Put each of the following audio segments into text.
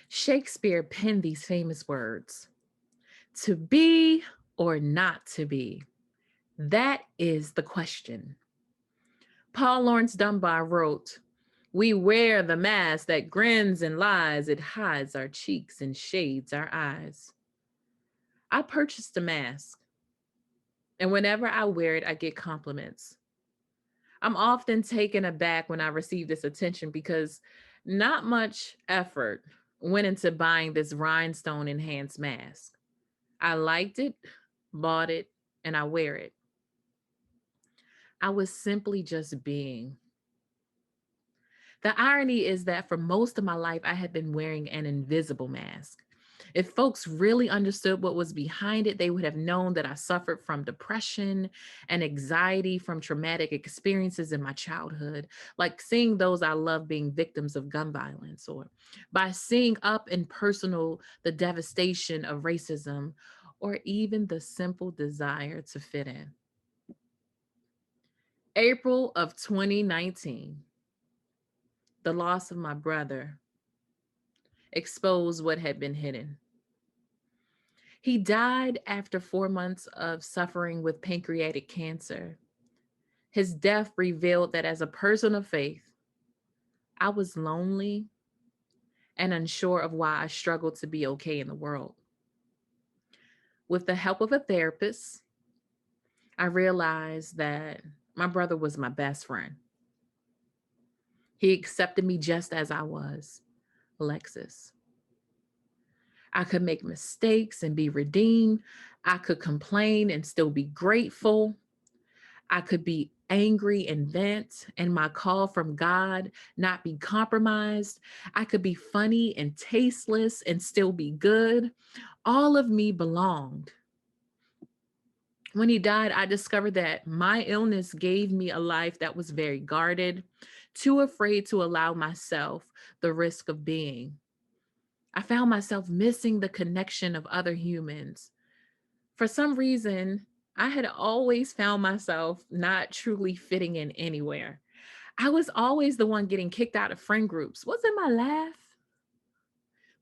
Shakespeare penned these famous words: to be or not to be. That is the question. Paul Laurence Dunbar wrote, "We wear the mask that grins and lies. It hides our cheeks and shades our eyes." I purchased a mask, and whenever I wear it, I get compliments. I'm often taken aback when I receive this attention because not much effort went into buying this rhinestone enhanced mask. I liked it, bought it, and I wear it. I was simply just being. The irony is that for most of my life, I had been wearing an invisible mask. If folks really understood what was behind it, they would have known that I suffered from depression and anxiety from traumatic experiences in my childhood, like seeing those I love being victims of gun violence, or by seeing up and personal the devastation of racism, or even the simple desire to fit in. April of 2019, the loss of my brother exposed what had been hidden. He died after 4 months of suffering with pancreatic cancer. His death revealed that as a person of faith, I was lonely and unsure of why I struggled to be okay in the world. With the help of a therapist, I realized that my brother was my best friend. He accepted me just as I was, Alexis. I could make mistakes and be redeemed. I could complain and still be grateful. I could be angry and vent, and my call from God not be compromised. I could be funny and tasteless and still be good. All of me belonged. When he died, I discovered that my illness gave me a life that was very guarded, too afraid to allow myself the risk of being. I found myself missing the connection of other humans. For some reason, I had always found myself not truly fitting in anywhere. I was always the one getting kicked out of friend groups. Was it my laugh?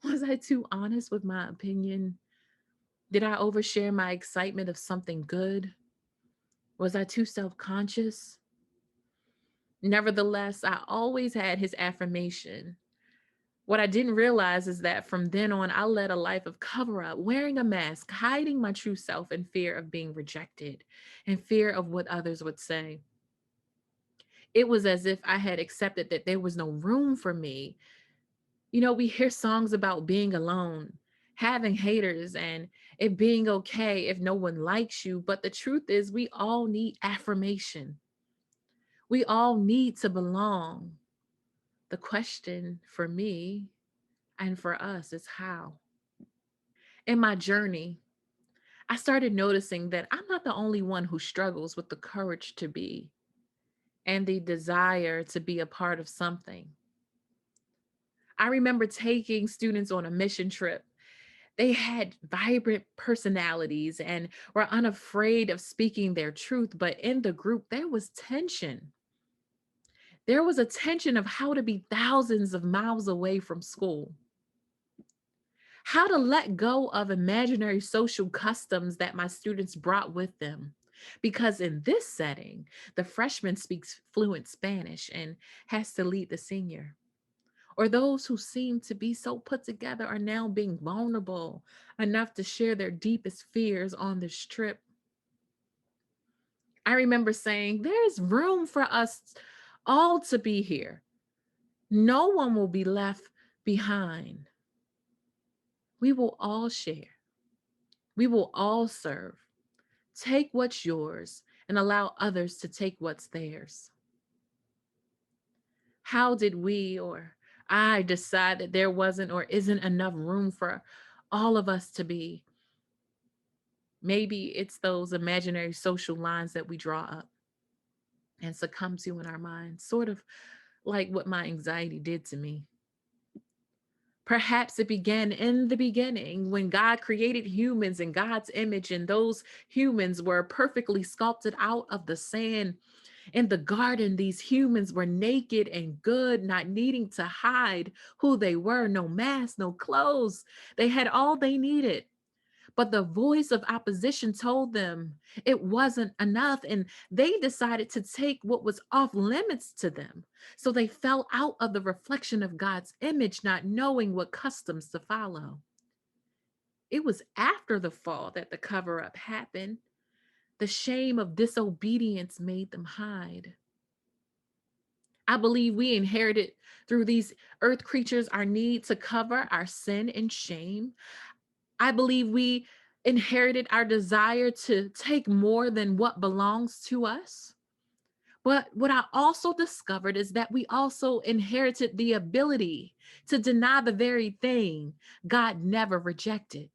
Was I too honest with my opinion? Did I overshare my excitement of something good? Was I too self conscious? Nevertheless, I always had his affirmation. What I didn't realize is that from then on, I led a life of cover up, wearing a mask, hiding my true self in fear of being rejected and fear of what others would say. It was as if I had accepted that there was no room for me. You know, we hear songs about being alone, having haters, and it being okay if no one likes you. But the truth is, we all need affirmation. We all need to belong. The question for me and for us is how. In my journey, I started noticing that I'm not the only one who struggles with the courage to be and the desire to be a part of something. I remember taking students on a mission trip. They had vibrant personalities and were unafraid of speaking their truth, but in the group, there was tension. There was a tension of how to be thousands of miles away from school, how to let go of imaginary social customs that my students brought with them. Because in this setting, the freshman speaks fluent Spanish and has to lead the senior. Or those who seem to be so put together are now being vulnerable enough to share their deepest fears on this trip. I remember saying, there's room for us all to be here. No one will be left behind. We will all share. We will all serve. Take what's yours and allow others to take what's theirs. How did we or I decide that there wasn't or isn't enough room for all of us to be? Maybe it's those imaginary social lines that we draw up and succumb to in our minds, sort of like what my anxiety did to me. Perhaps it began in the beginning when God created humans in God's image, and those humans were perfectly sculpted out of the sand. In the garden, these humans were naked and good, not needing to hide who they were. No mask, no clothes. They had all they needed. But the voice of opposition told them it wasn't enough, and they decided to take what was off limits to them. So they fell out of the reflection of God's image, not knowing what customs to follow. It was after the fall that the cover up happened. The shame of disobedience made them hide. I believe we inherited through these earth creatures our need to cover our sin and shame. I believe we inherited our desire to take more than what belongs to us. But what I also discovered is that we also inherited the ability to deny the very thing God never rejected.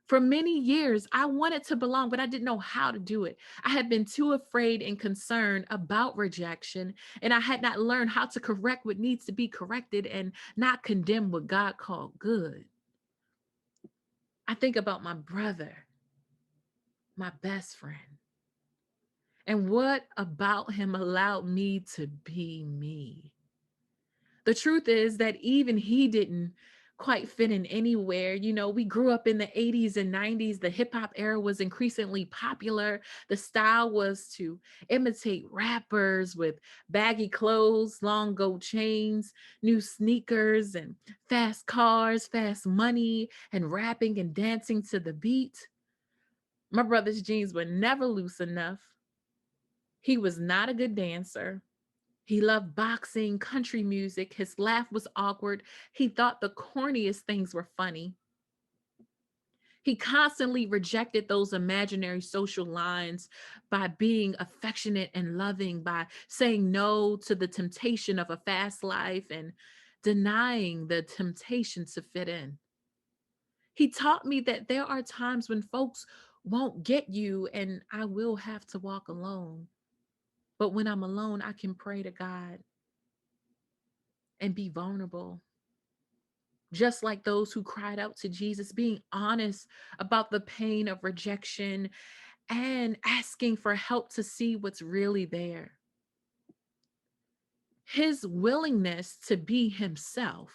For many years, I wanted to belong, but I didn't know how to do it. I had been too afraid and concerned about rejection, and I had not learned how to correct what needs to be corrected and not condemn what God called good. I think about my brother, my best friend, and what about him allowed me to be me. The truth is that even he didn't quite fit in anywhere. You know, we grew up in the 80s and 90s. The hip hop era was increasingly popular. The style was to imitate rappers with baggy clothes, long gold chains, new sneakers, and fast cars, fast money, and rapping and dancing to the beat. My brother's jeans were never loose enough. He was not a good dancer. He loved boxing, country music. His laugh was awkward. He thought the corniest things were funny. He constantly rejected those imaginary social lines by being affectionate and loving, by saying no to the temptation of a fast life and denying the temptation to fit in. He taught me that there are times when folks won't get you and I will have to walk alone. But when I'm alone, I can pray to God and be vulnerable, just like those who cried out to Jesus, being honest about the pain of rejection and asking for help to see what's really there. His willingness to be himself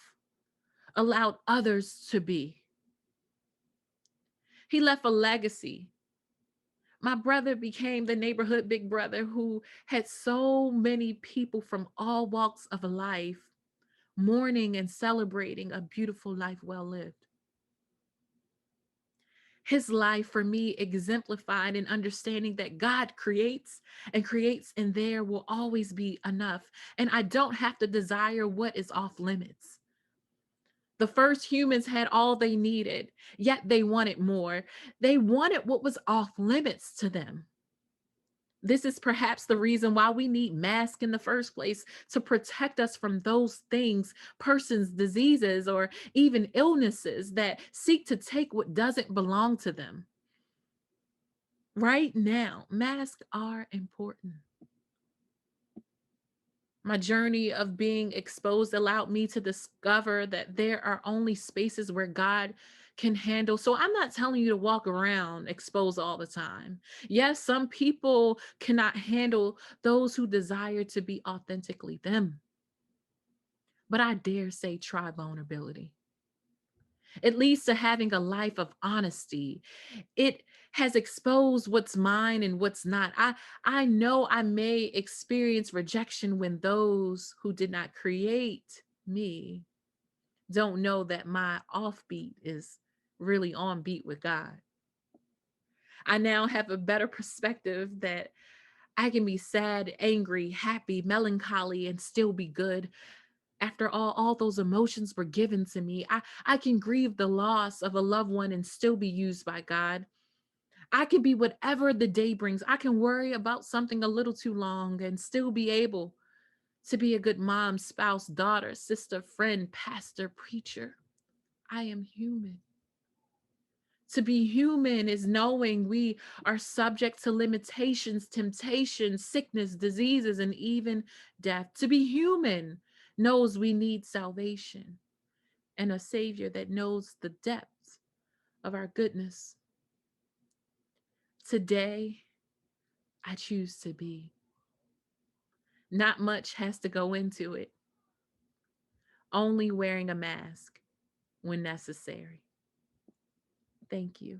allowed others to be. He left a legacy. My brother became the neighborhood big brother who had so many people from all walks of life mourning and celebrating a beautiful life well lived. His life for me exemplified in understanding that God creates and creates, and there will always be enough. And I don't have to desire what is off limits. The first humans had all they needed, yet they wanted more. They wanted what was off limits to them. This is perhaps the reason why we need masks in the first place, to protect us from those things, persons, diseases, or even illnesses that seek to take what doesn't belong to them. Right now, masks are important. My journey of being exposed allowed me to discover that there are only spaces where God can handle. So I'm not telling you to walk around exposed all the time. Yes, some people cannot handle those who desire to be authentically them. But I dare say try vulnerability. It leads to having a life of honesty. It has exposed what's mine and what's not. I know I may experience rejection when those who did not create me don't know that my offbeat is really on beat with God. I now have a better perspective that I can be sad, angry, happy, melancholy, and still be good. After all those emotions were given to me, I can grieve the loss of a loved one and still be used by God. I can be whatever the day brings. I can worry about something a little too long and still be able to be a good mom, spouse, daughter, sister, friend, pastor, preacher. I am human. To be human is knowing we are subject to limitations, temptations, sickness, diseases, and even death. To be human knows we need salvation and a Savior that knows the depths of our goodness. Today, I choose to be. Not much has to go into it, only wearing a mask when necessary. Thank you.